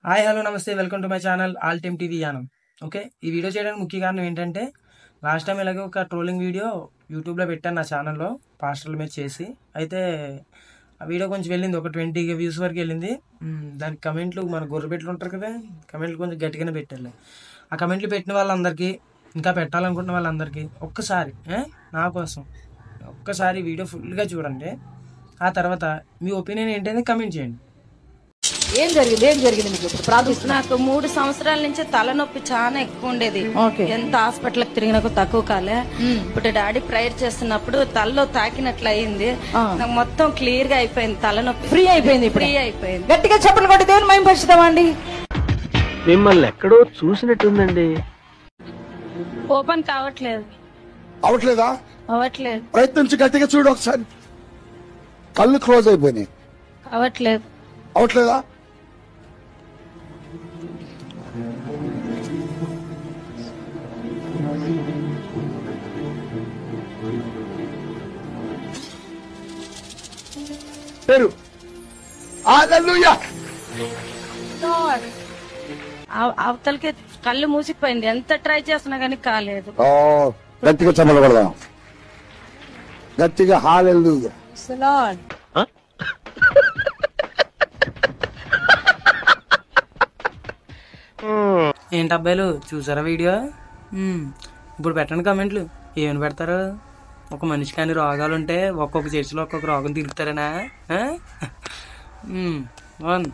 Hi hello నమస్తే welcome to my channel all team TV Yanam. Okay, ఈ video చేయడానికి ముఖ్య కారణం ఏంటంటే లాస్ట్ టైం ఇలాగే ఒక ట్రోలింగ్ వీడియో యూట్యూబ్లో పెట్టాను నా ఛానల్లో పాస్టర్ల మీద చేసి. అయితే ఆ వీడియో కొంచెం వెళ్ళింది, ఒక 20 వ్యూస్ వరకు వెళ్ళింది. దానికి కమెంట్లు మన గొర్రెబెట్లు ఉంటారు కదా, కమెంట్లు కొంచెం గట్టిగానే పెట్టారు. ఆ కమెంట్లు పెట్టిన వాళ్ళందరికీ, ఇంకా పెట్టాలనుకుంటున్న వాళ్ళందరికీ ఒక్కసారి నా కోసం ఒక్కసారి వీడియో ఫుల్గా చూడండి. ఆ తర్వాత మీ ఒపీనియన్ ఏంటనేది కమెంట్ చేయండి. ఏం జరిగింది మీకు ఇప్పుడు ప్రార్థిస్తున్నా? నాకు 3 సంవత్సరాల నుంచి తలనొప్పి చాలా ఎక్కువ ఉండేది. ఎంత హాస్పిటల్ కి తిరిగినా తక్కువ కాలే. ఇప్పుడు డాడీ ప్రేయర్ చేస్తున్నప్పుడు తలలో తాకినట్లు అయింది. నాకు మొత్తం క్లియర్ గా అయిపోయింది, తలనొప్పి ఫ్రీ అయిపోయింది. గట్టిగా చెప్పలు కొట్టి దేవుని మహిమ పరుచుతామండి. మిమ్మల్ని ఎక్కడో చూసినట్టుందండి. ఓపెన్ కావట్లేదు. అవ్వట్లేదు. ప్రయత్నించి గట్టిగా చూడు ఒకసారి. కళ్ళు క్లోజ్ అయిపోయినాయి. అవట్లేదా? పేరు అవతలకి కళ్ళు మూసిపోయింది. ఎంత ట్రై చేస్తున్నా గానీ కాలేదు. గట్టిగా చమలబడదాం, గట్టిగా హల్లెలూయా. ఏంటి అబ్బాయిలు చూసారా వీడియో? ఇప్పుడు పెట్టండి కమెంట్లు. ఏమని పెడతారు? ఒక మనిషి కానీ రోగాలు ఉంటే ఒక్కొక్క చర్చిలో ఒక్కొక్క రోగం తిరుగుతారనా? 1